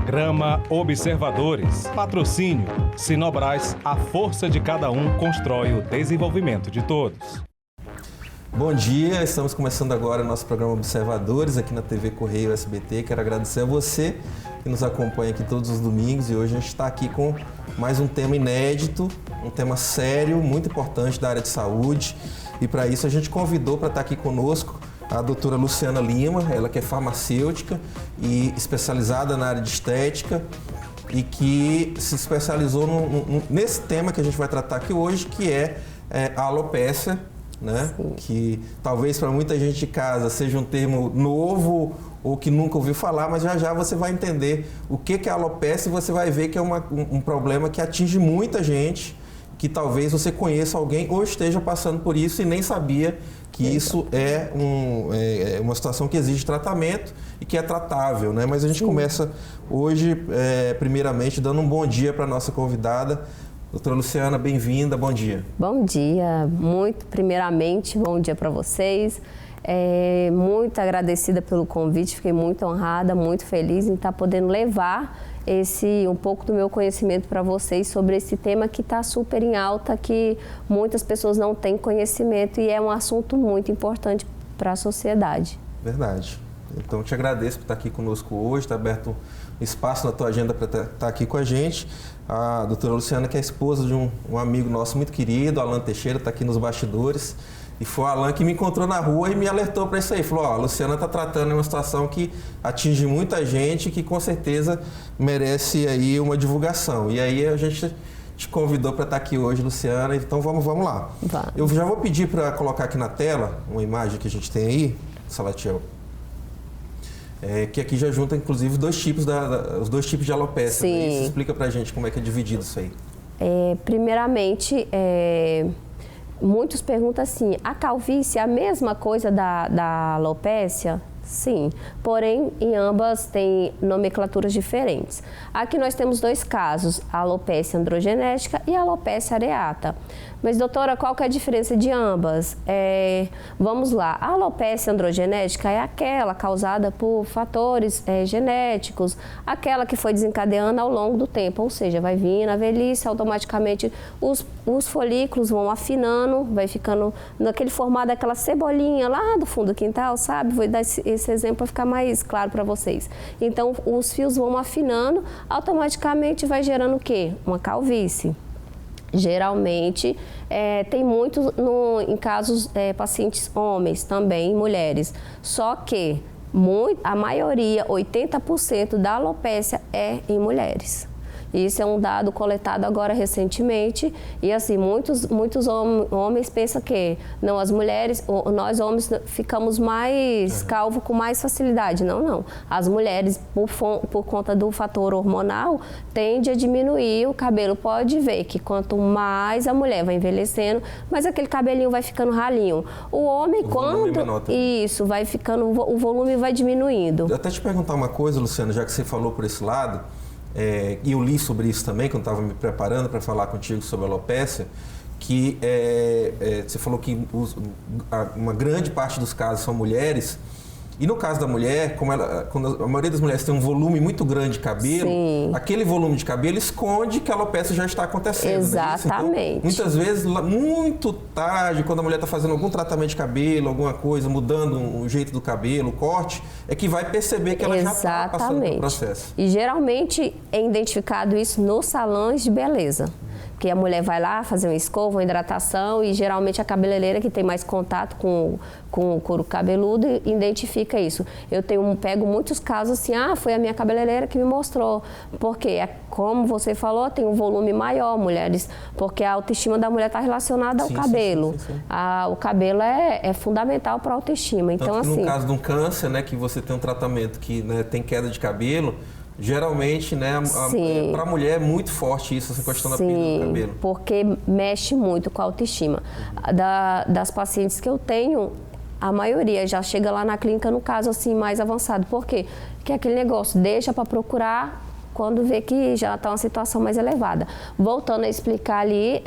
Programa Observadores. Patrocínio. Sinobras, a força de cada um constrói o desenvolvimento de todos. Bom dia, estamos começando agora o nosso programa Observadores aqui na TV Correio SBT. Quero agradecer a você que nos acompanha aqui todos os domingos e hoje a gente está aqui com mais um tema inédito, um tema sério, muito importante da área de saúde. E para isso a gente convidou para estar aqui conosco a doutora Luciana Lima, ela que é farmacêutica e especializada na área de estética e que se especializou nesse tema que a gente vai tratar aqui hoje, que é a alopécia, né? Que talvez para muita gente de casa seja um termo novo ou que nunca ouviu falar, mas já já você vai entender o que é a alopécia e você vai ver que é um problema que atinge muita gente, que talvez você conheça alguém ou esteja passando por isso e nem sabia que isso é uma situação que exige tratamento e que é tratável, né? Mas a gente começa hoje, primeiramente, dando um bom dia para a nossa convidada. Doutora Luciana, bem-vinda, bom dia. Bom dia, primeiramente, bom dia para vocês. Muito agradecida pelo convite, fiquei muito honrada, muito feliz em estar podendo levar um pouco do meu conhecimento para vocês sobre esse tema que está super em alta, que muitas pessoas não têm conhecimento e é um assunto muito importante para a sociedade. Verdade. Então, te agradeço por estar aqui conosco hoje, está aberto um espaço na tua agenda para estar aqui com a gente. A doutora Luciana, que é esposa de um amigo nosso muito querido, Alan Teixeira, está aqui nos bastidores. E foi o Alan que me encontrou na rua e me alertou para isso aí. Falou, a Luciana está tratando de uma situação que atinge muita gente e que com certeza merece aí uma divulgação. E aí a gente te convidou para estar aqui hoje, Luciana. Então vamos lá. Vai. Eu já vou pedir para colocar aqui na tela uma imagem que a gente tem aí, Salatiel. Que aqui já junta, inclusive, os dois tipos de alopécia. Né? Isso explica para a gente como é que é dividido isso aí. Primeiramente, muitos perguntam assim, a calvície é a mesma coisa da alopécia? Sim, porém, em ambas tem nomenclaturas diferentes. Aqui nós temos dois casos, a alopécia androgenética e a alopécia areata. Mas, doutora, qual que é a diferença de ambas? Vamos lá, a alopécia androgenética é aquela causada por fatores genéticos, aquela que foi desencadeando ao longo do tempo, ou seja, vai vir na velhice, automaticamente os folículos vão afinando, vai ficando naquele formato daquela cebolinha lá do fundo do quintal, sabe? Vou dar esse exemplo para ficar mais claro para vocês. Então, os fios vão afinando, automaticamente vai gerando o quê? Uma calvície. Geralmente, tem muitos em casos pacientes homens também, mulheres. Só que a maioria, 80% da alopécia é em mulheres. Isso é um dado coletado agora recentemente e assim, muitos homens pensam que não, as mulheres, nós homens ficamos mais calvos com mais facilidade. Não. As mulheres, por conta do fator hormonal, tende a diminuir o cabelo. Pode ver que quanto mais a mulher vai envelhecendo, mais aquele cabelinho vai ficando ralinho. O homem, isso, vai ficando, o volume vai diminuindo. Eu até te perguntar uma coisa, Luciana, já que você falou por esse lado, e eu li sobre isso também, quando estava me preparando para falar contigo sobre a alopécia, que você falou que uma grande parte dos casos são mulheres. E no caso da mulher, quando a maioria das mulheres tem um volume muito grande de cabelo, aquele volume de cabelo esconde que a alopécia já está acontecendo. Exatamente. Né? Então, muitas vezes, muito tarde, quando a mulher está fazendo algum tratamento de cabelo, alguma coisa, mudando o jeito do cabelo, o corte, é que vai perceber que ela já está passando pelo processo. E geralmente é identificado isso nos salões de beleza. Porque a mulher vai lá fazer uma escova, uma hidratação e geralmente a cabeleireira que tem mais contato com o couro cabeludo identifica isso. Eu pego muitos casos assim, foi a minha cabeleireira que me mostrou. Porque, como você falou, tem um volume maior, mulheres, porque a autoestima da mulher está relacionada ao cabelo. Sim. O cabelo é fundamental para a autoestima. Então, assim, no caso de um câncer, né, que você tem um tratamento que, né, tem queda de cabelo, geralmente, né, para a mulher é muito forte isso, essa questão da perda do cabelo. Porque mexe muito com a autoestima. Das pacientes que eu tenho, a maioria já chega lá na clínica no caso assim mais avançado. Por quê? Porque aquele negócio deixa para procurar quando vê que já está uma situação mais elevada. Voltando a explicar ali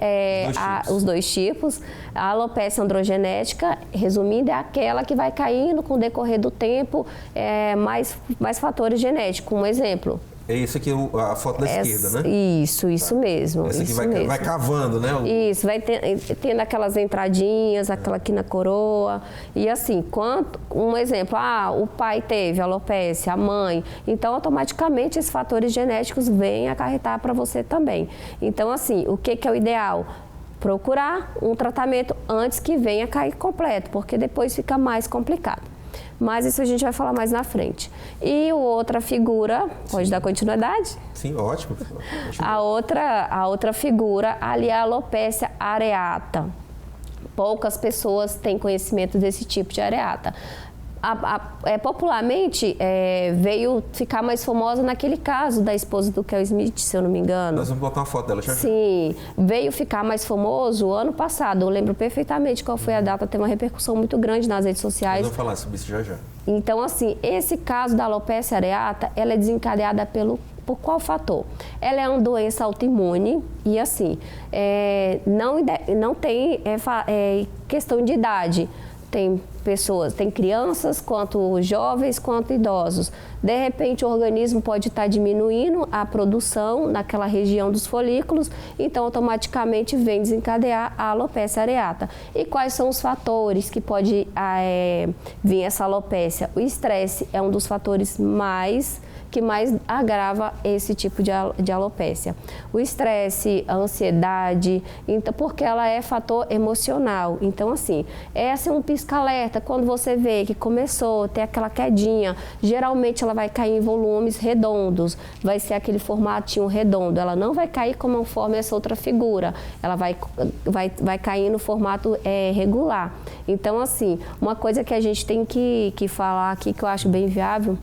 os dois tipos, a alopécia androgenética, resumindo, é aquela que vai caindo com o decorrer do tempo, mais fatores genéticos. Um exemplo, É isso aqui, a foto da esquerda, né? Isso mesmo. Essa aqui isso vai mesmo. cavando, né? Isso, vai tendo aquelas entradinhas, aquela aqui na coroa. E assim, um exemplo, o pai teve alopécia, a mãe. Então, automaticamente, esses fatores genéticos vêm acarretar para você também. Então, assim, o que é o ideal? Procurar um tratamento antes que venha cair completo, porque depois fica mais complicado. Mas isso a gente vai falar mais na frente. E outra figura, pode dar continuidade? Sim, ótimo. A outra figura ali é a alopécia areata. Poucas pessoas têm conhecimento desse tipo de areata. Popularmente, veio ficar mais famosa naquele caso da esposa do Kel Smith, se eu não me engano. Nós vamos botar uma foto dela, já. Sim, veio ficar mais famoso ano passado. Eu lembro perfeitamente qual foi a data, tem uma repercussão muito grande nas redes sociais. Nós vamos falar sobre isso já. Então, assim, esse caso da alopécia areata, ela é desencadeada por qual fator? Ela é uma doença autoimune e, assim, não tem questão de idade. Tem crianças, quanto jovens, quanto idosos. De repente, o organismo pode estar diminuindo a produção naquela região dos folículos, então automaticamente vem desencadear a alopécia areata. E quais são os fatores que pode vir essa alopécia? O estresse é um dos fatores que mais agrava esse tipo de alopécia. O estresse, a ansiedade, então, porque ela é fator emocional. Então, assim, essa é um pisca-alerta. Quando você vê que começou a ter aquela quedinha, geralmente ela vai cair em volumes redondos, vai ser aquele formatinho redondo. Ela não vai cair conforme essa outra figura, ela vai cair no formato regular. Então, assim, uma coisa que a gente tem que falar aqui, que eu acho bem viável,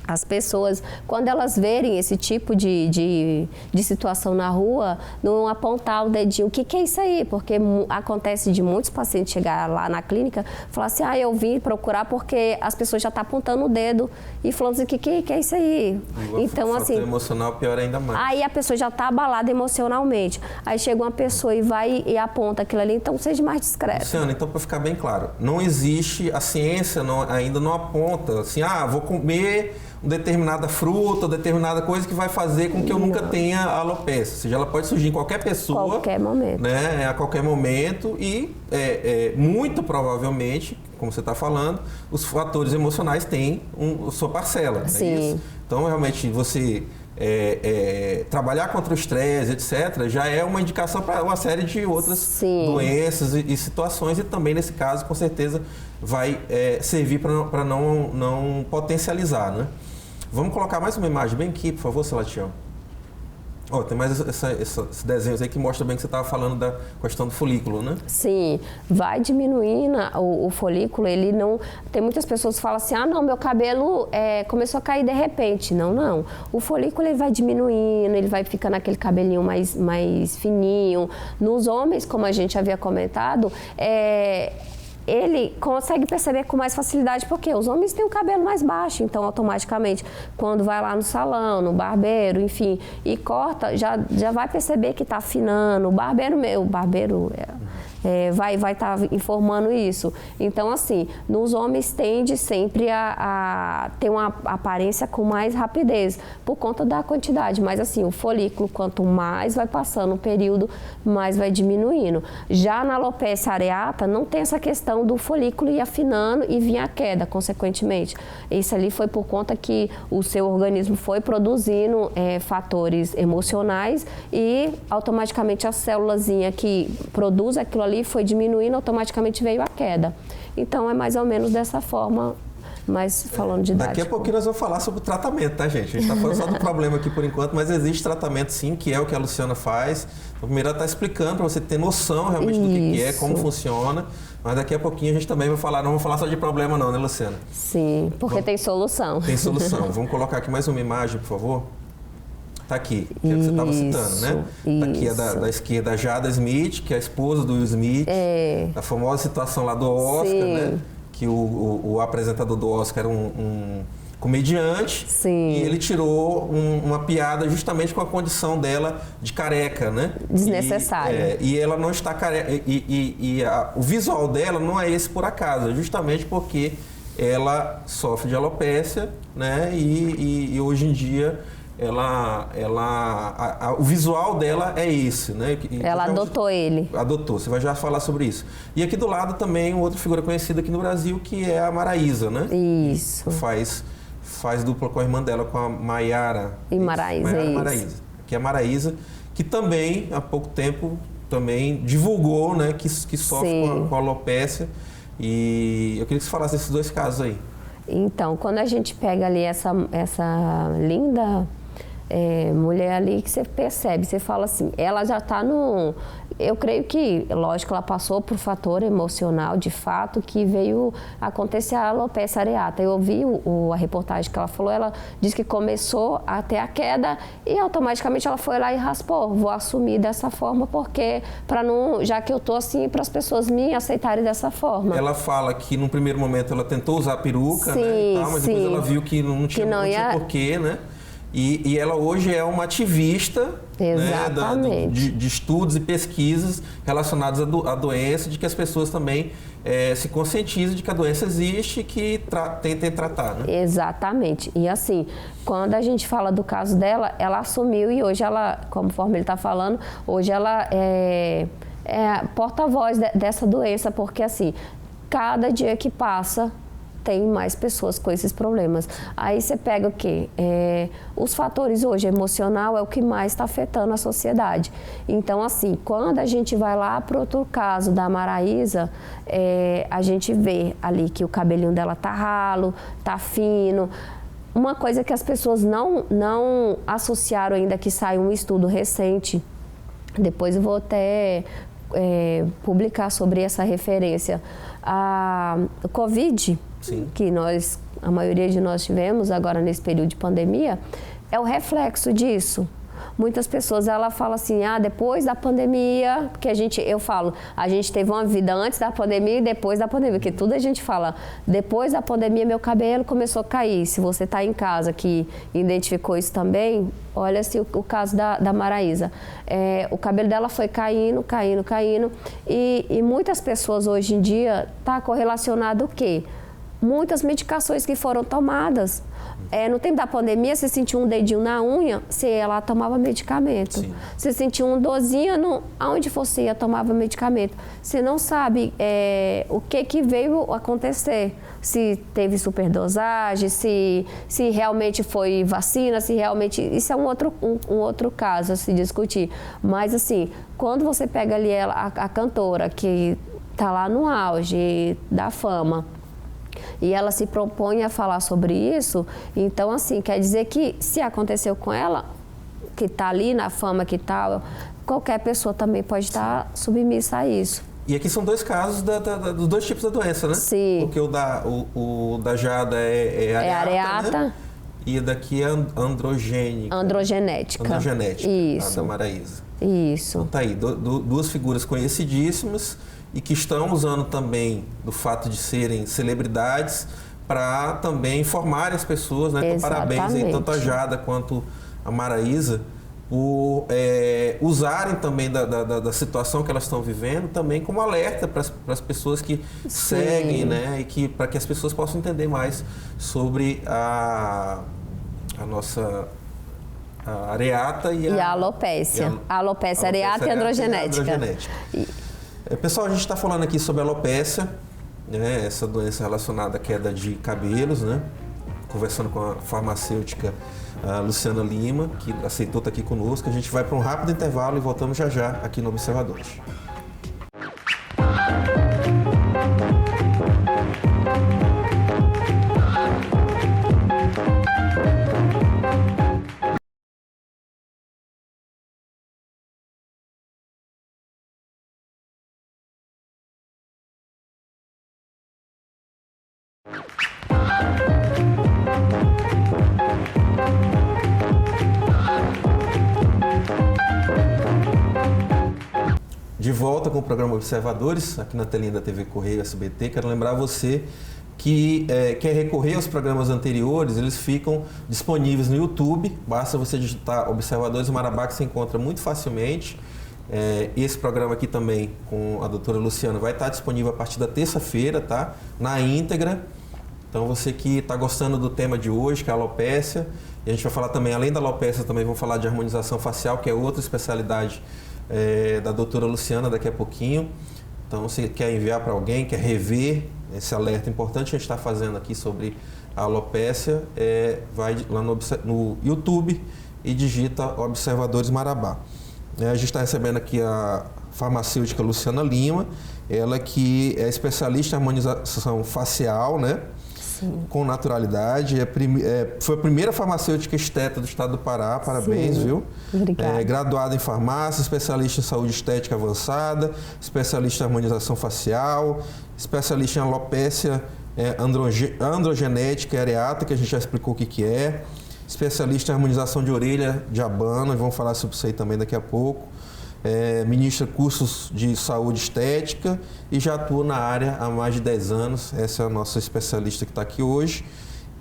as pessoas, quando elas verem esse tipo de situação na rua, não apontar o dedinho, o que é isso aí? Porque acontece de muitos pacientes chegar lá na clínica e falar assim, eu vim procurar porque as pessoas já estão apontando o dedo e falando assim, o que é isso aí? Então, assim, emocional pior ainda mais. Aí a pessoa já está abalada emocionalmente. Aí chega uma pessoa e vai e aponta aquilo ali, então seja mais discreto. Luciana, então para ficar bem claro, não existe, a ciência ainda não aponta assim, vou comer determinada fruta, determinada coisa que vai fazer com que eu nunca tenha alopecia. Ou seja, ela pode surgir em qualquer pessoa. Qualquer momento. Né, a qualquer momento e muito provavelmente, como você está falando, os fatores emocionais têm sua parcela. Sim. É isso? Então, realmente, você trabalhar contra o estresse, etc., já é uma indicação para uma série de outras Sim. doenças e situações e também, nesse caso, com certeza, vai servir para não potencializar, né? Vamos colocar mais uma imagem bem aqui, por favor, Salatiel. Tem mais esses desenhos aí que mostra bem que você estava falando da questão do folículo, né? Sim, vai diminuindo o folículo, ele não... Tem muitas pessoas que falam assim, não, meu cabelo começou a cair de repente. Não. O folículo ele vai diminuindo, ele vai ficando aquele cabelinho mais fininho. Nos homens, como a gente havia comentado, ele consegue perceber com mais facilidade, porque os homens têm o cabelo mais baixo, então automaticamente, quando vai lá no salão, no barbeiro, enfim, e corta, já vai perceber que está afinando. O barbeiro vai estar informando isso. Então, assim, nos homens tende sempre a ter uma aparência com mais rapidez, por conta da quantidade. Mas, assim, o folículo, quanto mais vai passando o período, mais vai diminuindo. Já na alopécia areata, não tem essa questão do folículo ir afinando e vir a queda, consequentemente. Isso ali foi por conta que o seu organismo foi produzindo fatores emocionais e, automaticamente, a célulazinha que produz aquilo ali foi diminuindo, automaticamente veio a queda. Então, é mais ou menos dessa forma, mas falando de idade. Daqui a pouquinho nós vamos falar sobre o tratamento, tá, gente? A gente está falando só do problema aqui por enquanto, mas existe tratamento sim, que é o que a Luciana faz. Então, primeiro ela está explicando para você ter noção realmente do que é, como funciona. Mas daqui a pouquinho a gente também vai falar, não vamos falar só de problema não, né, Luciana? Sim, porque tem solução. Tem solução. Vamos colocar aqui mais uma imagem, por favor. Tá aqui, que é o que você estava citando, né? Tá aqui da esquerda a Jada Smith, que é a esposa do Will Smith. A famosa situação lá do Oscar, Sim. né? Que o apresentador do Oscar era um comediante. Sim. E ele tirou uma piada justamente com a condição dela de careca, né? Desnecessária. E ela não está careca. O visual dela não é esse por acaso, é justamente porque ela sofre de alopécia, né? E hoje em dia o visual dela é esse, né? Ela adotou ele. Adotou, você vai já falar sobre isso. E aqui do lado também outra figura conhecida aqui no Brasil, que é a Maraísa, né? Isso. Faz dupla com a irmã dela, com a Maiara. E Maraísa, isso. Maraísa. Que é a Maraísa, que também, há pouco tempo, também divulgou, né? Que sofre com a alopécia. E eu queria que você falasse desses dois casos aí. Então, quando a gente pega ali essa linda mulher ali, que você percebe, você fala assim, ela já está no... Eu creio que, lógico, ela passou por fator emocional, de fato, que veio acontecer a alopecia areata. Eu ouvi a reportagem que ela falou, ela disse que começou a ter a queda e automaticamente ela foi lá e raspou. Vou assumir dessa forma porque, já que eu tô assim, para as pessoas me aceitarem dessa forma. Ela fala que, num primeiro momento, ela tentou usar a peruca, sim, né, e tal, mas depois ela viu que não tinha porquê, né? E ela hoje é uma ativista, né, de estudos e pesquisas relacionados à doença, de que as pessoas também se conscientizem de que a doença existe e que tentem tratar. Né? Exatamente. E assim, quando a gente fala do caso dela, ela assumiu e hoje ela, conforme ele está falando, hoje ela é porta-voz dessa doença, porque assim, cada dia que passa, tem mais pessoas com esses problemas. Aí você pega o quê? Os fatores hoje, emocional é o que mais está afetando a sociedade. Então, assim, quando a gente vai lá para outro caso da Maraísa, a gente vê ali que o cabelinho dela tá ralo, tá fino. Uma coisa que as pessoas não associaram ainda, que saiu um estudo recente, depois eu vou até publicar sobre essa referência. O Covid, sim, que a maioria de nós tivemos agora nesse período de pandemia, é o reflexo disso. Muitas pessoas, ela fala assim, depois da pandemia, porque a gente teve uma vida antes da pandemia e depois da pandemia, porque tudo a gente fala, depois da pandemia meu cabelo começou a cair. Se você está em casa que identificou isso também, olha-se o caso da Maraísa. O cabelo dela foi caindo, e muitas pessoas hoje em dia está correlacionado o quê? Muitas medicações que foram tomadas. No tempo da pandemia, você sentiu um dedinho na unha, você ia lá, tomava medicamento. Sim. Você sentiu um dorzinho, aonde você ia, tomava medicamento. Você não sabe o que veio acontecer. Se teve superdosagem, se realmente foi vacina, se realmente... Isso é um outro caso a se discutir. Mas, assim, quando você pega ali a cantora, que está lá no auge da fama, e ela se propõe a falar sobre isso, então, assim, quer dizer que se aconteceu com ela, que está ali na fama que tal, qualquer pessoa também pode estar submissa a isso. E aqui são dois casos dos dois tipos da doença, né? Sim. Porque o da Jada é areata, né? E daqui é androgênica. Androgenética. Isso. A da Maraísa. Isso. Então tá aí, duas figuras conhecidíssimas, e que estão usando também do fato de serem celebridades para também informarem as pessoas, né? Então, parabéns aí, tanto a Jada quanto a Maraísa, por usarem também da situação que elas estão vivendo também como alerta para as pessoas que seguem, né? E para que as pessoas possam entender mais sobre a nossa areata e a alopécia. A alopécia areata e androgenética. Pessoal, a gente está falando aqui sobre a alopécia, né, essa doença relacionada à queda de cabelos, né? Conversando com a farmacêutica Luciana Lima, que aceitou estar aqui conosco. A gente vai para um rápido intervalo e voltamos já aqui no Observadores. De volta com o programa Observadores, aqui na telinha da TV Correio SBT. Quero lembrar você que quer recorrer aos programas anteriores, eles ficam disponíveis no YouTube. Basta você digitar Observadores Marabá, que você encontra muito facilmente. Esse programa aqui também, com a doutora Luciana, vai estar disponível a partir da terça-feira, tá? Na íntegra. Então, você que está gostando do tema de hoje, que é a alopécia, E a gente vai falar também, além da alopecia, também vamos falar de harmonização facial, que é outra especialidade da doutora Luciana daqui a pouquinho. Então, se quer enviar para alguém, quer rever esse alerta importante que a gente está fazendo aqui sobre a alopecia, vai lá no YouTube e digita Observadores Marabá. A gente está recebendo aqui a farmacêutica Luciana Lima, ela que é especialista em harmonização facial, né? Sim. Com naturalidade. Foi a primeira farmacêutica esteta do estado do Pará, parabéns, Sim. viu? Obrigada. Graduada em farmácia, especialista em saúde estética avançada, especialista em harmonização facial, especialista em alopecia androgenética e areata, que a gente já explicou o que é, especialista em harmonização de orelha de abano, e vamos falar sobre isso aí também daqui a pouco. Ministra cursos de saúde estética e já atua na área há mais de 10 anos. Essa é a nossa especialista que está aqui hoje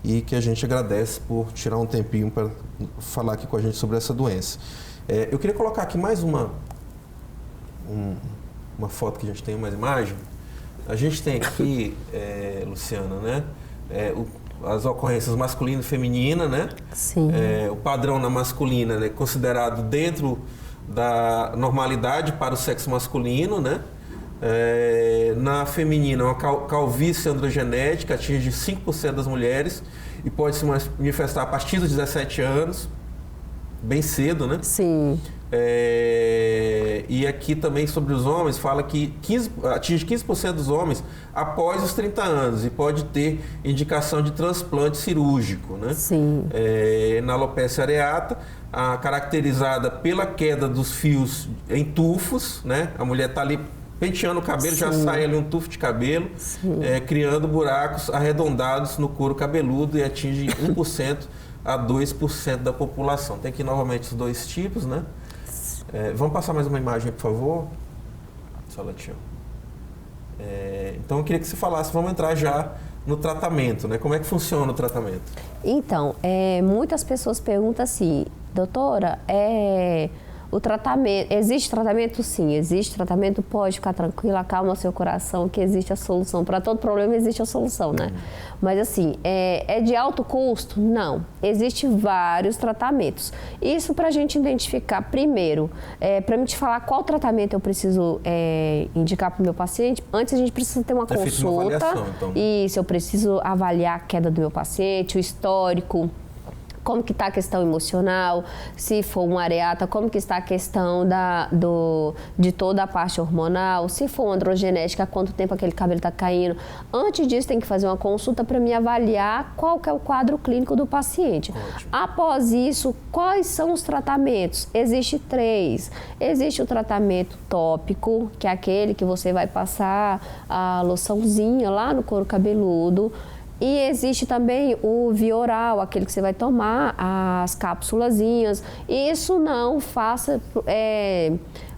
e que a gente agradece por tirar um tempinho para falar aqui com a gente sobre essa doença. Eu queria colocar aqui mais uma foto que a gente tem, mais imagem. A gente tem aqui, Luciana, né? As ocorrências masculina e feminina, né? Sim. O padrão na masculina, né, considerado dentro da normalidade para o sexo masculino, né? Na feminina, uma calvície androgenética atinge 5% das mulheres e pode se manifestar a partir dos 17 anos, bem cedo, né? Sim. E aqui também sobre os homens, fala que atinge 15% dos homens após os 30 anos e pode ter indicação de transplante cirúrgico, né? Sim. Na alopecia areata, caracterizada pela queda dos fios em tufos, né? A mulher está ali penteando o cabelo, já sai ali um tufo de cabelo, criando buracos arredondados no couro cabeludo e atinge 1% a 2% da população. Tem aqui novamente os dois tipos, né? Vamos passar mais uma imagem, por favor? Salatinho. Então eu queria que você falasse, vamos entrar já no tratamento, né? Como é que funciona o tratamento? Então, muitas pessoas perguntam assim, doutora, o tratamento, existe tratamento? Sim, existe tratamento, pode ficar tranquila, acalma seu coração, que existe a solução. Para todo problema existe a solução, né? Mas assim, é de alto custo? Não, existem vários tratamentos. Isso para a gente identificar, primeiro, para me te falar qual tratamento eu preciso indicar para o meu paciente, antes a gente precisa ter uma consulta. Uma avaliação, então. Isso, eu preciso avaliar a queda do meu paciente, o histórico, como que está a questão emocional, se for uma areata, como que está a questão de toda a parte hormonal, se for uma androgenética, há quanto tempo aquele cabelo está caindo. Antes disso, tem que fazer uma consulta para me avaliar qual que é o quadro clínico do paciente. Ótimo. Após isso, quais são os tratamentos? Existe 3. Existe o tratamento tópico, que é aquele que você vai passar a loçãozinha lá no couro cabeludo. E existe também o via oral, aquele que você vai tomar, as cápsulazinhas. Isso não faça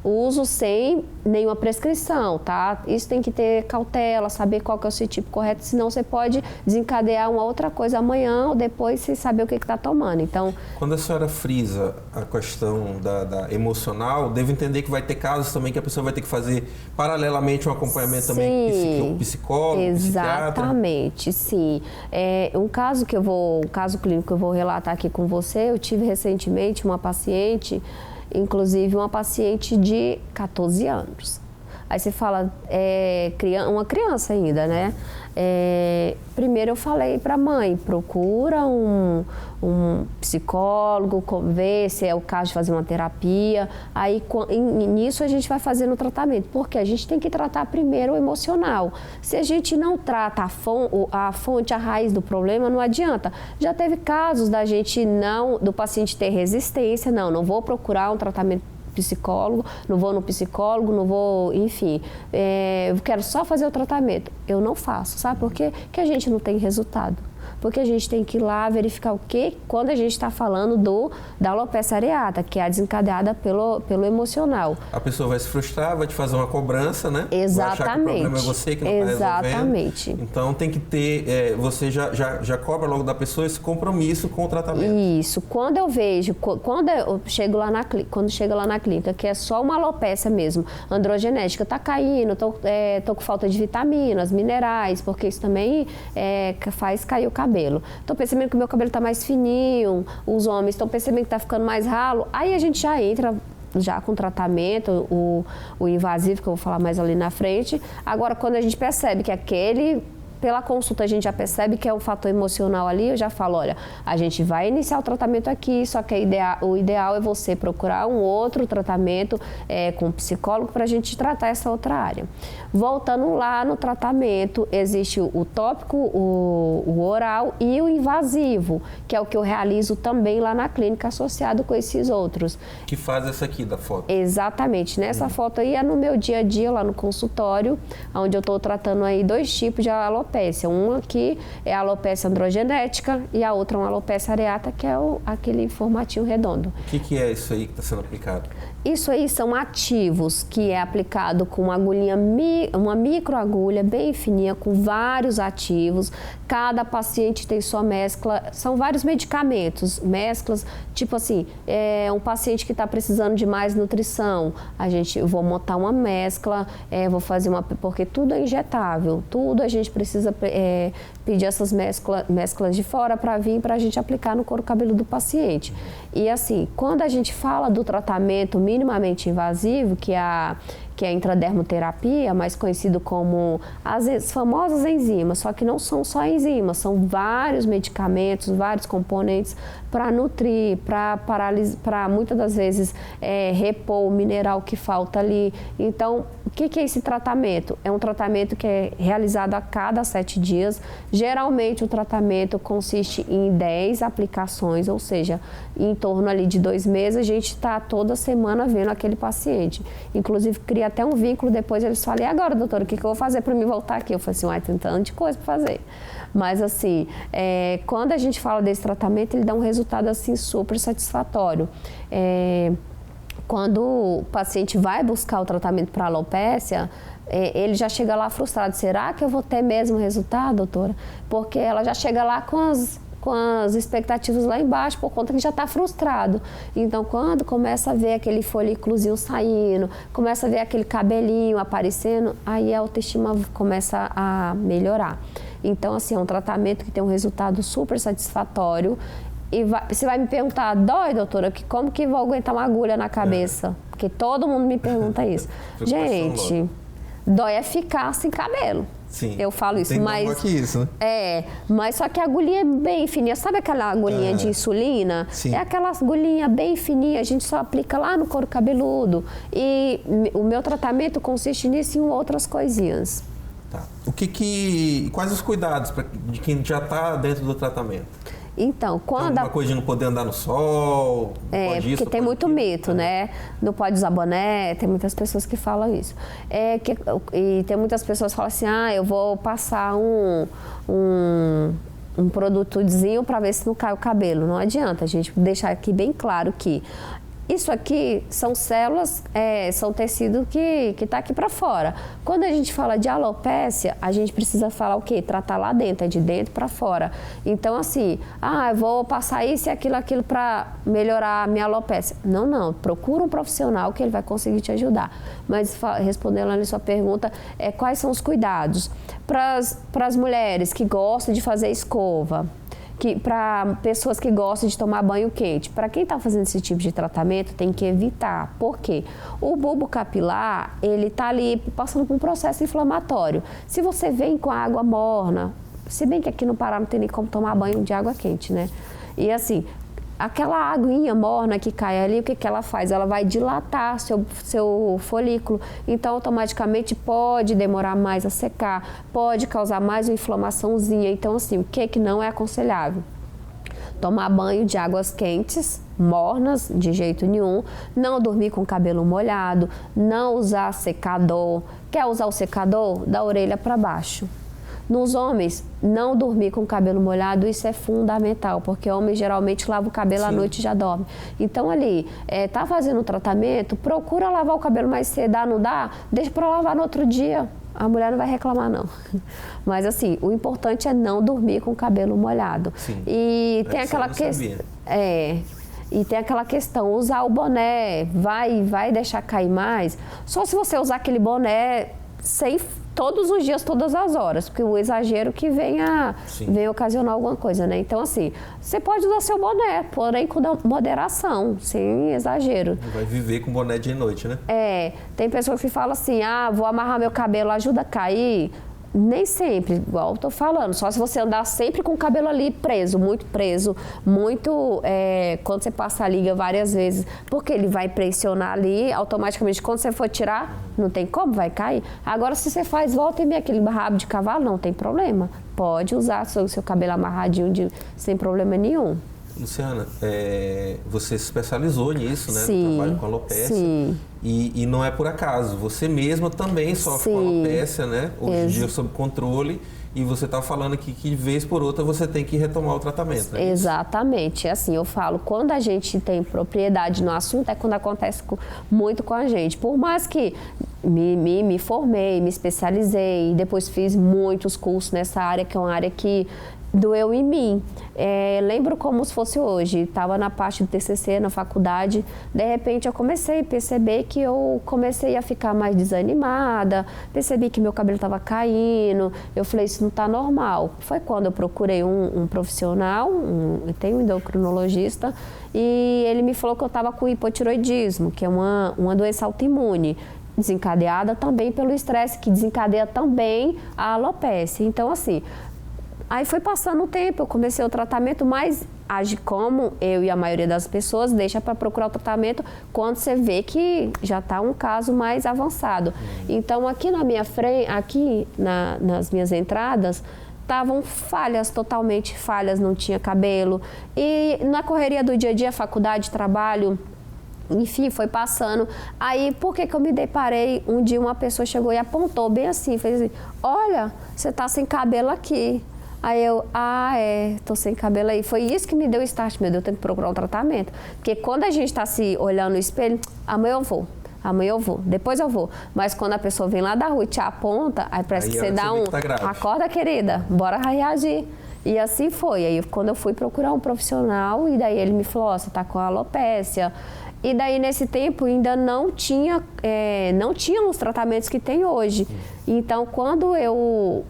uso sem nenhuma prescrição, tá? Isso tem que ter cautela, saber qual que é o seu tipo correto, senão você pode desencadear uma outra coisa amanhã ou depois sem saber o que está tomando. Então, quando a senhora frisa a questão da emocional, devo entender que vai ter casos também que a pessoa vai ter que fazer paralelamente um acompanhamento também psicólogo, exatamente, sim. Um caso clínico que eu vou relatar aqui com você, eu tive recentemente uma paciente, inclusive uma paciente de 14 anos. Aí você fala, uma criança ainda, né? Primeiro eu falei para a mãe, procura um psicólogo, ver se é o caso de fazer uma terapia. Aí nisso a gente vai fazendo o tratamento, porque a gente tem que tratar primeiro o emocional. Se a gente não trata a fonte, a raiz do problema, não adianta. Já teve casos do paciente ter resistência, não vou procurar um tratamento psicólogo, não vou no psicólogo, não vou, enfim, eu quero só fazer o tratamento. Eu não faço, sabe por quê? Porque a gente não tem resultado. Porque a gente tem que ir lá verificar o que, quando a gente está falando da alopecia areata, que é a desencadeada pelo emocional. A pessoa vai se frustrar, vai te fazer uma cobrança, né? Exatamente. Vai achar que o problema é você que não está resolvendo. Exatamente. Então tem que ter, você já cobra logo da pessoa esse compromisso com o tratamento. Isso. Quando eu vejo, quando chega lá na clínica, que é só uma alopecia mesmo, androgenética, tá caindo, tô com falta de vitaminas, minerais, porque isso também faz cair o cabelo. cabelo. Estou percebendo que o meu cabelo está mais fininho, os homens estão percebendo que está ficando mais ralo, aí a gente já entra já com tratamento, o invasivo, que eu vou falar mais ali na frente. Agora, quando a gente percebe que pela consulta a gente já percebe que é um fator emocional ali, eu já falo, olha, a gente vai iniciar o tratamento aqui, só que o ideal é você procurar um outro tratamento com um psicólogo para a gente tratar essa outra área. Voltando lá no tratamento, existe o tópico, o oral e o invasivo, que é o que eu realizo também lá na clínica associado com esses outros. Que faz essa aqui da foto? Exatamente. Nessa foto aí é no meu dia a dia lá no consultório, onde eu estou tratando aí 2 tipos de alopecia. Uma aqui é a alopecia androgenética e a outra é uma alopecia areata, que é aquele formatinho redondo. O que é isso aí que está sendo aplicado? Isso aí são ativos, que é aplicado com uma agulhinha, uma microagulha bem fininha, com vários ativos. Cada paciente tem sua mescla, são vários medicamentos, mesclas, tipo assim, um paciente que está precisando de mais nutrição, eu vou montar uma mescla, vou fazer porque tudo é injetável, tudo a gente precisa pedir essas mesclas de fora para vir para a gente aplicar no couro cabeludo do paciente. E assim, quando a gente fala do tratamento minimamente invasivo, que é a intradermoterapia, mais conhecido como as famosas enzimas, só que não são só enzimas, são vários medicamentos, vários componentes para nutrir, para muitas das vezes repor o mineral que falta ali. Então, o que é esse tratamento? É um tratamento que é realizado a cada 7 dias. Geralmente, o tratamento consiste em 10 aplicações, ou seja, em torno ali de 2 meses, a gente está toda semana vendo aquele paciente. Inclusive, cria até um vínculo, depois eles falam, e agora, doutora, o que eu vou fazer para me voltar aqui? Eu falei assim, tem tanta coisa para fazer. Mas assim, quando a gente fala desse tratamento, ele dá um resultado assim super satisfatório. Quando o paciente vai buscar o tratamento para alopecia, ele já chega lá frustrado. Será que eu vou ter mesmo resultado, doutora? Porque ela já chega lá com as expectativas lá embaixo, por conta que já está frustrado. Então, quando começa a ver aquele folículozinho saindo, começa a ver aquele cabelinho aparecendo, aí a autoestima começa a melhorar. Então, assim, é um tratamento que tem um resultado super satisfatório. E você vai me perguntar, dói, doutora, como que vou aguentar uma agulha na cabeça? Porque todo mundo me pergunta isso. Gente, dói ficar sem cabelo. Sim. Eu falo isso, tem mas que isso, né? Mas só que a agulhinha é bem fininha. Sabe aquela agulhinha de insulina? Sim. É aquela agulhinha bem fininha, a gente só aplica lá no couro cabeludo. E o meu tratamento consiste nisso e em outras coisinhas. Tá. Quais os cuidados de quem já está dentro do tratamento? Então, quando... Alguma coisa de não poder andar no sol? Pode isso, porque tem muito mito, né? Não pode usar boné, tem muitas pessoas que falam isso. E tem muitas pessoas que falam assim, eu vou passar um produtozinho para ver se não cai o cabelo. Não adianta, a gente deixar aqui bem claro que isso aqui são células, são tecido que está aqui para fora. Quando a gente fala de alopecia, a gente precisa falar o quê? Tratar lá dentro, é de dentro para fora. Então, assim, eu vou passar isso e aquilo para melhorar a minha alopecia. Não, procura um profissional que ele vai conseguir te ajudar. Mas, respondendo ali a sua pergunta, quais são os cuidados? Para as mulheres que gostam de fazer escova, para pessoas que gostam de tomar banho quente, para quem está fazendo esse tipo de tratamento, tem que evitar. Por quê? O bulbo capilar, ele está ali passando por um processo inflamatório. Se você vem com a água morna, se bem que aqui no Pará não tem nem como tomar banho de água quente, né? E assim, aquela aguinha morna que cai ali, o que ela faz? Ela vai dilatar seu folículo. Então, automaticamente, pode demorar mais a secar, pode causar mais uma inflamaçãozinha. Então, assim, o que não é aconselhável? Tomar banho de águas quentes, mornas, de jeito nenhum. Não dormir com o cabelo molhado, não usar secador. Quer usar o secador? Da orelha para baixo. Nos homens, não dormir com o cabelo molhado, isso é fundamental, porque o homem geralmente lava o cabelo à noite e já dorme. Então, ali, tá fazendo o tratamento, procura lavar o cabelo mais cedo, não dá? Deixa para lavar no outro dia. A mulher não vai reclamar, não. Mas, assim, o importante é não dormir com o cabelo molhado. Sim. E tem aquela questão... E tem aquela questão, usar o boné vai deixar cair mais? Só se você usar aquele boné sem todos os dias, todas as horas, porque o exagero que venha ocasionar alguma coisa, né? Então, assim, você pode usar seu boné, porém com moderação, sem exagero. Vai viver com boné dia e noite, né? Tem pessoas que falam assim, vou amarrar meu cabelo, ajuda a cair. Nem sempre, igual eu tô falando, só se você andar sempre com o cabelo ali preso, muito, quando você passa a liga várias vezes, porque ele vai pressionar ali, automaticamente, quando você for tirar, não tem como, vai cair. Agora, se você faz volta e meia, aquele rabo de cavalo, não tem problema. Pode usar seu cabelo amarradinho sem problema nenhum. Luciana, você se especializou nisso, né? Sim, no trabalho com alopecia. sim. E não é por acaso. Você mesma também sofre com alopecia, né? Hoje em dia sob controle. E você está falando aqui que de vez por outra você tem que retomar o tratamento, né? Exatamente. Assim, eu falo, quando a gente tem propriedade no assunto, é quando acontece muito com a gente. Por mais que me formei, me especializei, e depois fiz muitos cursos nessa área, que é uma área que doeu em mim. Lembro como se fosse hoje. Estava na parte do TCC, na faculdade. De repente, eu comecei a perceber que eu comecei a ficar mais desanimada. Percebi que meu cabelo estava caindo. Eu falei, isso não está normal. Foi quando eu procurei um profissional, eu tenho um endocrinologista, e ele me falou que eu estava com hipotiroidismo, que é uma doença autoimune, desencadeada também pelo estresse, que desencadeia também a alopecia. Então, assim, aí foi passando o tempo, eu comecei o tratamento, mas age como eu e a maioria das pessoas deixa para procurar o tratamento quando você vê que já está um caso mais avançado. Então, aqui na minha frente, nas minhas entradas, estavam falhas, totalmente falhas, não tinha cabelo. E na correria do dia a dia, faculdade, trabalho, enfim, foi passando. Aí, por que eu me deparei? Um dia uma pessoa chegou e apontou bem assim, fez assim, olha, você está sem cabelo aqui. Aí eu, tô sem cabelo aí. Foi isso que me deu o start, meu Deus, eu tenho que procurar um tratamento. Porque quando a gente está se olhando no espelho, amanhã eu vou, depois eu vou. Mas quando a pessoa vem lá da rua e te aponta, aí parece que você dá acorda, querida, bora reagir. E assim foi. Aí quando eu fui procurar um profissional, e daí ele me falou, você tá com alopecia. E daí nesse tempo ainda não tinha os tratamentos que tem hoje. Então quando eu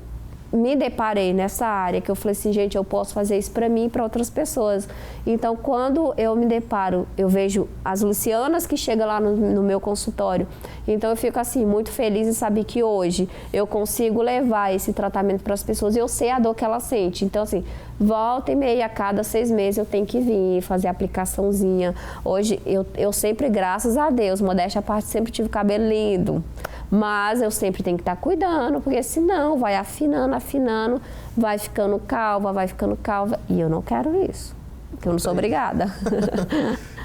me deparei nessa área, que eu falei assim, gente, eu posso fazer isso para mim e para outras pessoas. Então, quando eu me deparo, eu vejo as Lucianas que chegam lá no meu consultório. Então, eu fico assim, muito feliz em saber que hoje eu consigo levar esse tratamento para as pessoas e eu sei a dor que ela sente. Então, assim, volta e meia, a cada 6 meses eu tenho que vir fazer a aplicaçãozinha. Hoje, eu sempre, graças a Deus, modéstia à parte, sempre tive cabelo lindo. Mas eu sempre tenho que estar cuidando, porque senão vai afinando, vai ficando calva. E eu não quero isso, porque eu não sou obrigada.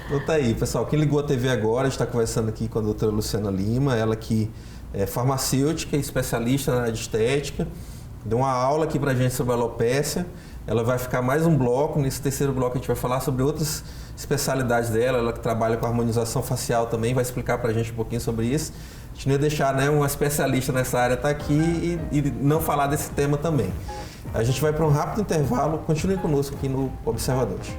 Então tá aí, pessoal. Quem ligou a TV agora, a gente está conversando aqui com a doutora Luciana Lima, ela que é farmacêutica e especialista na área de estética. Deu uma aula aqui pra gente sobre a alopecia. Ela vai ficar mais um bloco. Nesse terceiro bloco a gente vai falar sobre outras especialidades dela. Ela que trabalha com harmonização facial também, vai explicar pra gente um pouquinho sobre isso. A gente não ia deixar, né, uma especialista nessa área estar aqui e não falar desse tema também. A gente vai para um rápido intervalo. Continue conosco aqui no Observadores.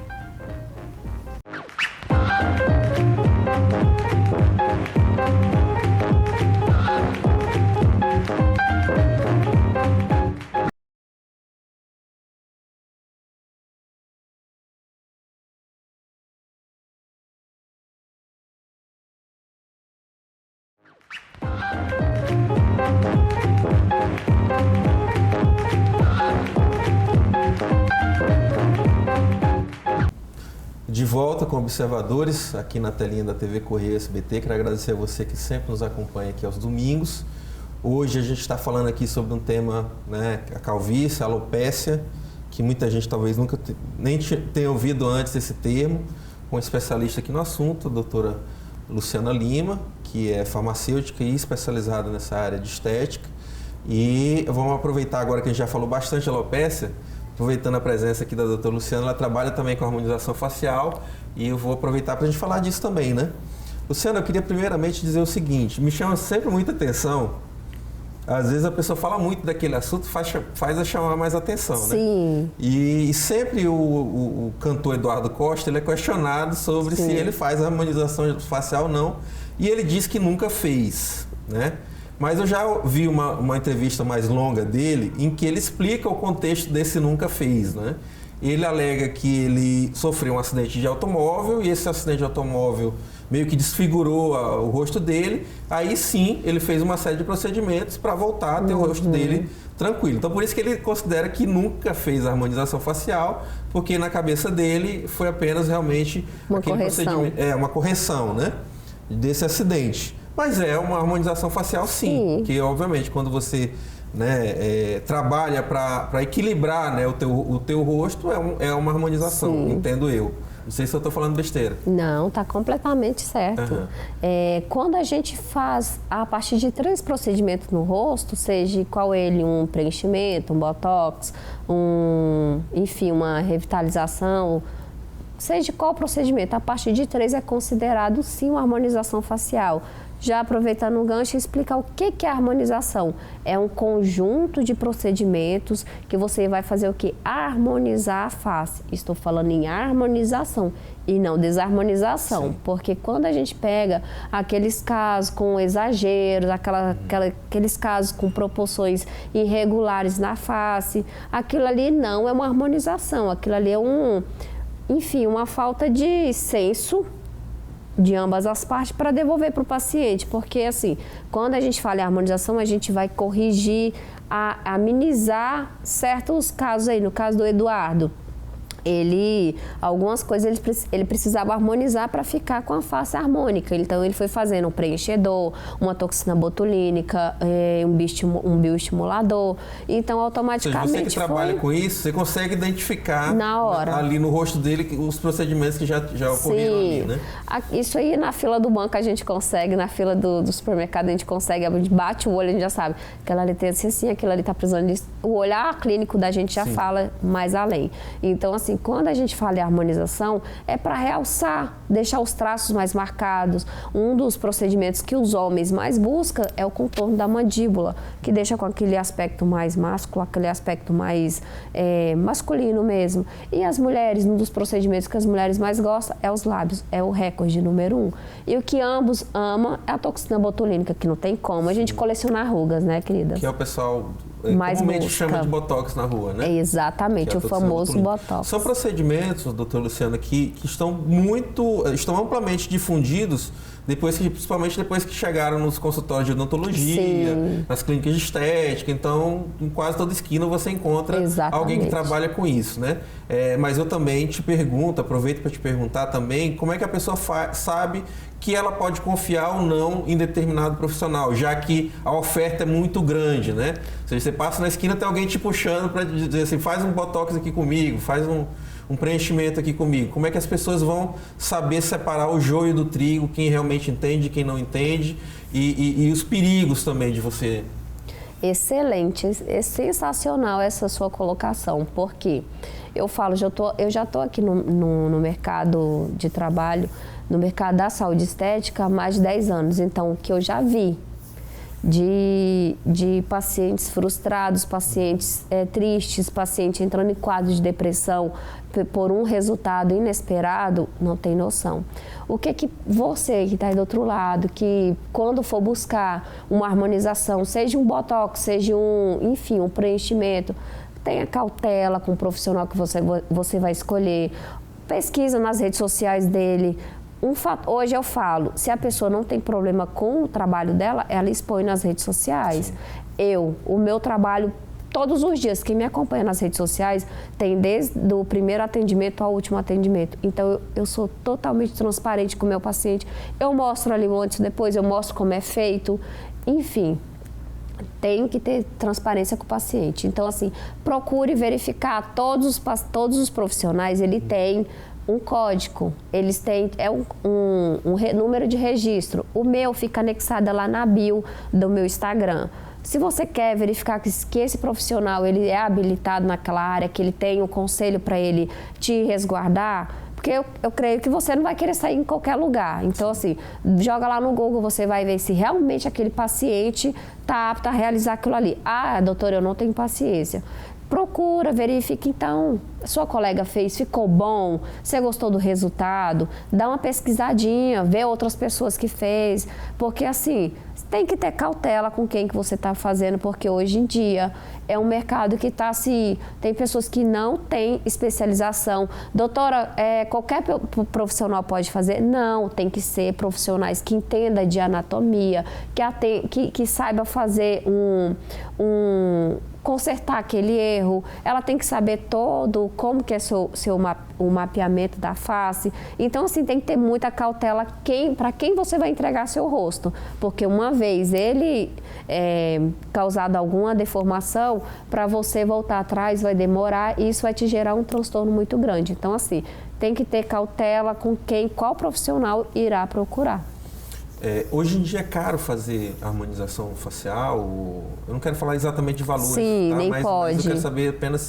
De volta com Observadores, aqui na telinha da TV Correio SBT. Quero agradecer a você que sempre nos acompanha aqui aos domingos. Hoje a gente está falando aqui sobre um tema, né, a calvície, a alopecia, que muita gente talvez nunca nem tenha ouvido antes esse termo, com um especialista aqui no assunto, a doutora Luciana Lima, que é farmacêutica e especializada nessa área de estética. E vamos aproveitar agora que a gente já falou bastante de alopecia, aproveitando a presença aqui da doutora Luciana, ela trabalha também com harmonização facial e eu vou aproveitar para a gente falar disso também, né? Luciana, eu queria primeiramente dizer o seguinte, me chama sempre muita atenção, às vezes a pessoa fala muito daquele assunto, faz a chamar mais atenção, né? Sim. E sempre o cantor Eduardo Costa, ele é questionado sobre se ele faz a harmonização facial ou não, e ele diz que nunca fez, né? Mas eu já vi uma entrevista mais longa dele em que ele explica o contexto desse nunca fez, né? Ele alega que ele sofreu um acidente de automóvel e esse acidente de automóvel meio que desfigurou o rosto dele. Aí sim, ele fez uma série de procedimentos para voltar a ter o rosto dele tranquilo. Então, por isso que ele considera que nunca fez a harmonização facial, porque na cabeça dele foi apenas realmente aquele procedimento, uma correção, né, desse acidente. Mas é uma harmonização facial, sim, que obviamente quando você, né, trabalha para equilibrar, né, o teu rosto, é uma harmonização, entendo eu. Não sei se eu estou falando besteira. Não, está completamente certo. Quando a gente faz a partir de 3 procedimentos no rosto, seja qual ele, um preenchimento, um botox, enfim, uma revitalização, seja qual procedimento, a partir de 3 é considerado sim uma harmonização facial. Já aproveitando o gancho, explicar o que é a harmonização. É um conjunto de procedimentos que você vai fazer o quê? Harmonizar a face. Estou falando em harmonização e não desarmonização. Sim. Porque quando a gente pega aqueles casos com exageros, aqueles casos com proporções irregulares na face, aquilo ali não é uma harmonização. Aquilo ali é enfim, uma falta de senso de ambas as partes para devolver para o paciente, porque assim, quando a gente fala em harmonização, a gente vai corrigir, amenizar certos casos aí. No caso do Eduardo, algumas coisas ele precisava harmonizar para ficar com a face harmônica. Então ele foi fazendo um preenchedor, uma toxina botulínica, um bioestimulador. Então automaticamente. Ou seja, você que trabalha com isso, você consegue identificar na hora, ali no rosto dele os procedimentos que já ocorreram ali, né? Isso aí na fila do banco a gente consegue, na fila do supermercado a gente consegue, a gente bate o olho, a gente já sabe. Aquela ali tem assim, aquilo ali está precisando disso. O olhar clínico da gente já fala mais além. Então, assim, quando a gente fala em harmonização, é para realçar, deixar os traços mais marcados. Um dos procedimentos que os homens mais buscam é o contorno da mandíbula, que deixa com aquele aspecto mais másculo, aquele aspecto mais masculino mesmo. E as mulheres, um dos procedimentos que as mulheres mais gostam é os lábios, é o recorde número 1. E o que ambos amam é a toxina botulínica, que não tem como a gente colecionar rugas, né, querida? Que é o pessoal comumente chama de botox na rua, né? Exatamente, o famoso botox. São procedimentos, doutor Luciano, que estão amplamente difundidos, principalmente depois que chegaram nos consultórios de odontologia, nas clínicas de estética. Então, em quase toda esquina você encontra alguém que trabalha com isso, né? Mas eu também aproveito para te perguntar também, como é que a pessoa sabe que ela pode confiar ou não em determinado profissional, já que a oferta é muito grande, né? Ou seja, você passa na esquina, tem alguém te puxando para dizer assim, faz um botox aqui comigo, faz um preenchimento aqui comigo. Como é que as pessoas vão saber separar o joio do trigo, quem realmente entende, quem não entende, e os perigos também de você? Excelente, é sensacional essa sua colocação, porque eu falo, eu já estou aqui no mercado de trabalho, no mercado da saúde estética há mais de 10 anos. Então, o que eu já vi de pacientes frustrados, pacientes tristes, pacientes entrando em quadro de depressão por um resultado inesperado, não tem noção. O que você que está aí do outro lado, que quando for buscar uma harmonização, seja um botox, seja um preenchimento, tenha cautela com o profissional que você vai escolher, pesquisa nas redes sociais dele. Hoje eu falo, se a pessoa não tem problema com o trabalho dela, ela expõe nas redes sociais. O meu trabalho, todos os dias, quem me acompanha nas redes sociais, tem desde o primeiro atendimento ao último atendimento. Então, eu sou totalmente transparente com o meu paciente. Eu mostro ali o antes e depois, eu mostro como é feito. Enfim, tenho que ter transparência com o paciente. Então, assim, procure verificar todos os profissionais, ele tem um código, eles têm número de registro. O meu fica anexado lá na bio do meu Instagram. Se você quer verificar que esse profissional ele é habilitado naquela área, que ele tem um conselho para ele te resguardar, porque eu creio que você não vai querer sair em qualquer lugar. Então, assim, joga lá no Google, você vai ver se realmente aquele paciente está apto a realizar aquilo ali. Ah, doutora, eu não tenho paciência. procura, verifica então, sua colega fez, ficou bom, você gostou do resultado, dá uma pesquisadinha, vê outras pessoas que fez, porque assim, tem que ter cautela com quem que você está fazendo, porque hoje em dia é um mercado que está assim, tem pessoas que não têm especialização. Doutora, qualquer profissional pode fazer? Não, tem que ser profissionais que entendam de anatomia, que saiba fazer consertar aquele erro, ela tem que saber todo como que é o mapeamento da face. Então, assim, tem que ter muita cautela para quem você vai entregar seu rosto, porque uma vez ele causado alguma deformação, para você voltar atrás vai demorar e isso vai te gerar um transtorno muito grande. Então, assim, tem que ter cautela com qual profissional irá procurar. Hoje em dia é caro fazer harmonização facial? Eu não quero falar exatamente de valores, sim, tá? nem mas eu quero saber apenas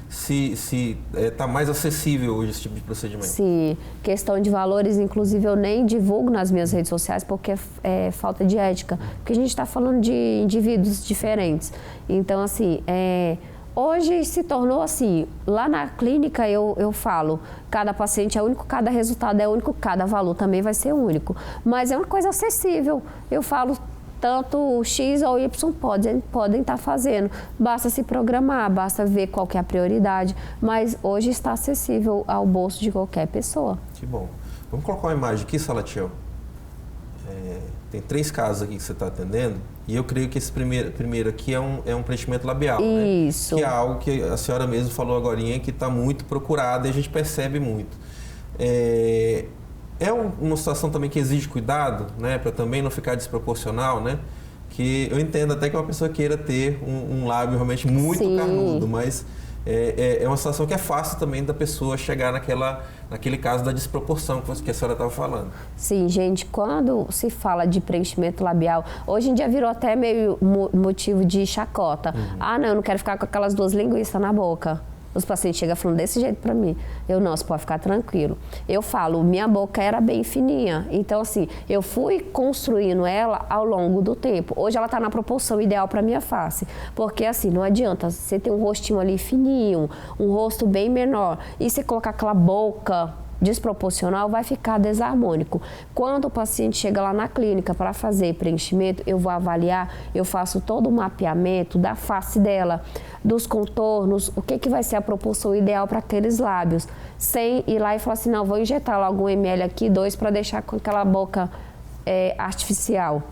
se está mais acessível hoje esse tipo de procedimento. Sim, questão de valores, inclusive eu nem divulgo nas minhas redes sociais porque é falta de ética, porque a gente está falando de indivíduos diferentes. Então, assim, hoje se tornou assim, lá na clínica eu falo, cada paciente é único, cada resultado é único, cada valor também vai ser único. Mas é uma coisa acessível, eu falo, tanto X ou Y podem estar fazendo. Basta se programar, basta ver qual que é a prioridade, mas hoje está acessível ao bolso de qualquer pessoa. Que bom. Vamos colocar uma imagem aqui, Salatiel. Tem 3 casos aqui que você está atendendo e eu creio que esse primeiro aqui é um preenchimento labial, Isso. Né? Que é algo que a senhora mesmo falou agorinha que está muito procurado e a gente percebe muito. É uma situação também que exige cuidado, né? Para também não ficar desproporcional, né? Que eu entendo até que uma pessoa queira ter um lábio realmente muito Sim. carnudo, mas é uma situação que é fácil também da pessoa chegar naquele caso da desproporção que a senhora estava falando. Sim, gente, quando se fala de preenchimento labial, hoje em dia virou até meio motivo de chacota. Ah, não, eu não quero ficar com aquelas 2 linguiças na boca. Os pacientes chegam falando desse jeito para mim. Não, você pode ficar tranquilo. Eu falo, minha boca era bem fininha. Então, assim, eu fui construindo ela ao longo do tempo. Hoje ela está na proporção ideal para minha face. Porque, assim, não adianta você ter um rostinho ali fininho, um rosto bem menor, e você colocar aquela boca desproporcional, vai ficar desarmônico. Quando o paciente chega lá na clínica para fazer preenchimento, eu vou avaliar, eu faço todo o mapeamento da face dela, dos contornos, o que vai ser a proporção ideal para aqueles lábios, sem ir lá e falar assim, não, vou injetar logo 1 ml aqui, 2 para deixar com aquela boca artificial.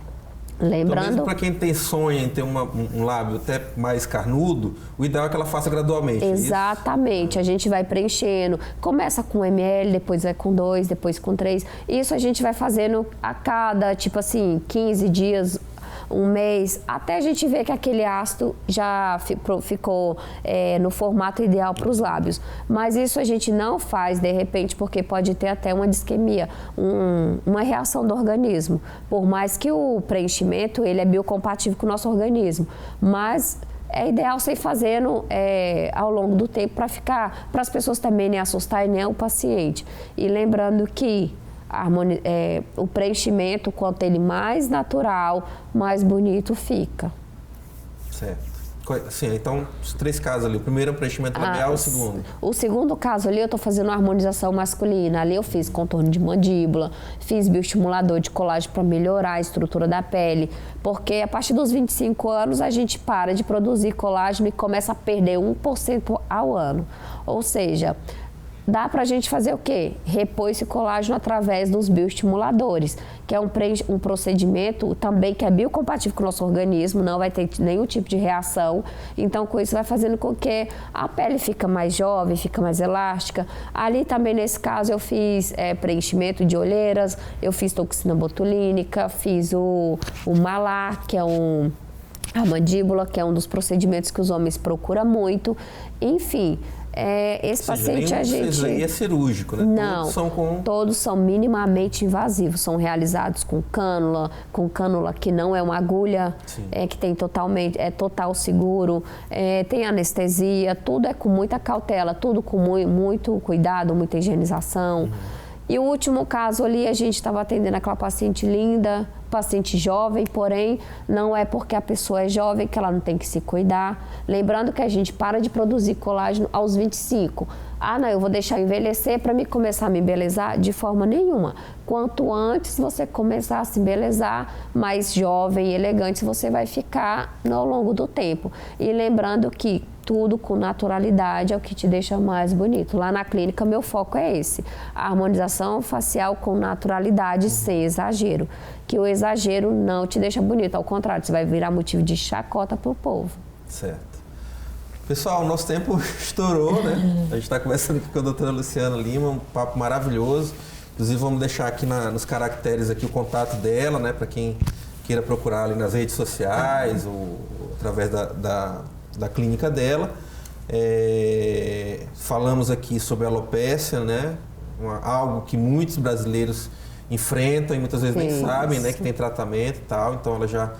Lembrando... Então, mesmo para quem sonha em ter um lábio até mais carnudo, o ideal é que ela faça gradualmente. Exatamente, a gente vai preenchendo, começa com 1 ml, depois vai com 2, depois com 3. Isso a gente vai fazendo a cada, tipo assim, 15 dias, 1 mês, até a gente ver que aquele ácido já ficou no formato ideal para os lábios. Mas isso a gente não faz de repente porque pode ter até uma disquemia, uma reação do organismo. Por mais que o preenchimento ele é biocompatível com o nosso organismo, mas é ideal você ir fazendo ao longo do tempo para as pessoas também nem assustarem nem o paciente. E lembrando que o preenchimento, quanto ele mais natural, mais bonito fica. Certo. Sim, então, os 3 casos ali. O primeiro é o preenchimento labial, o segundo? O segundo caso ali, eu estou fazendo uma harmonização masculina. Ali eu fiz contorno de mandíbula, fiz bioestimulador de colágeno para melhorar a estrutura da pele, porque a partir dos 25 anos a gente para de produzir colágeno e começa a perder 1% ao ano. Ou seja, dá pra gente fazer o quê? Repor esse colágeno através dos bioestimuladores, que é um procedimento também que é biocompatível com o nosso organismo, não vai ter nenhum tipo de reação. Então, com isso vai fazendo com que a pele fica mais jovem, fica mais elástica. Ali também, nesse caso, eu fiz preenchimento de olheiras, eu fiz toxina botulínica, fiz o malar, que é a mandíbula, que é um dos procedimentos que os homens procuram muito. Enfim, esse paciente a gente... é cirúrgico, né? Não, todos são minimamente invasivos, são realizados com cânula que não é uma agulha, que tem total seguro, tem anestesia, tudo é com muita cautela, tudo com muito cuidado, muita higienização. E o último caso ali, a gente estava atendendo aquela paciente linda, paciente jovem, porém, não é porque a pessoa é jovem que ela não tem que se cuidar. Lembrando que a gente para de produzir colágeno aos 25. Ah, não, eu vou deixar envelhecer para me começar a me embelezar? De forma nenhuma. Quanto antes você começar a se embelezar, mais jovem e elegante você vai ficar ao longo do tempo. E lembrando que tudo com naturalidade é o que te deixa mais bonito. Lá na clínica, meu foco é esse. A harmonização facial com naturalidade, sem exagero. Que o exagero não te deixa bonito. Ao contrário, você vai virar motivo de chacota pro povo. Certo. Pessoal, o nosso tempo estourou, né? A gente está conversando aqui com a doutora Luciana Lima, um papo maravilhoso. Inclusive, vamos deixar aqui nos caracteres aqui o contato dela, né? Para quem queira procurar ali nas redes sociais ou através da clínica dela. Falamos aqui sobre a alopécia, né? Algo que muitos brasileiros enfrentam e muitas vezes nem sabem, né? Que tem tratamento e tal. Então, ela já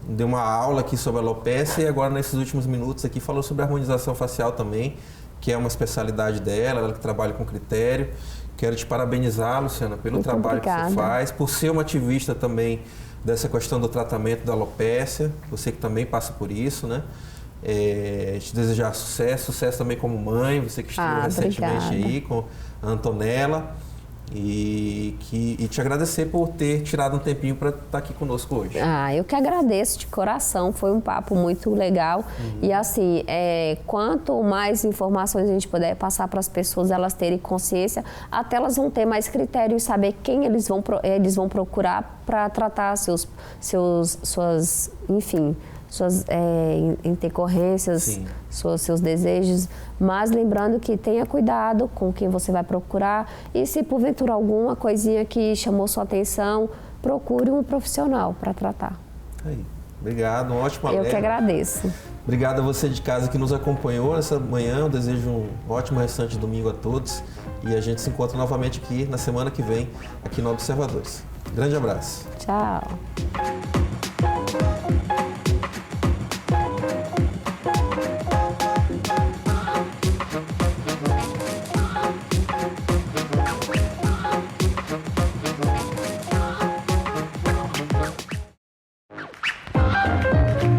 deu uma aula aqui sobre a alopécia e agora, nesses últimos minutos aqui, falou sobre a harmonização facial também, que é uma especialidade dela, ela que trabalha com critério. Quero te parabenizar, Luciana, pelo Muito trabalho obrigada. que você faz, por ser uma ativista também dessa questão do tratamento da alopécia, você que também passa por isso, né? Te desejar sucesso também como mãe, você que estreou recentemente obrigada. aí com a Antonella. E te agradecer por ter tirado um tempinho para estar aqui conosco hoje. Eu que agradeço de coração, foi um papo muito legal. E assim, quanto mais informações a gente puder passar para as pessoas, elas terem consciência, até elas vão ter mais critério e saber quem eles vão procurar para tratar suas intercorrências, seus desejos, mas lembrando que tenha cuidado com quem você vai procurar e se porventura alguma coisinha que chamou sua atenção, procure um profissional para tratar. Aí, obrigado, um ótimo Eu que agradeço. Obrigado a você de casa que nos acompanhou nessa manhã, eu desejo um ótimo restante de domingo a todos e a gente se encontra novamente aqui na semana que vem, aqui no Observadores. Grande abraço. Tchau.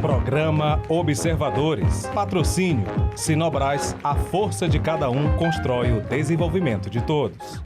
Programa Observadores. Patrocínio. Sinobras, a força de cada um constrói o desenvolvimento de todos.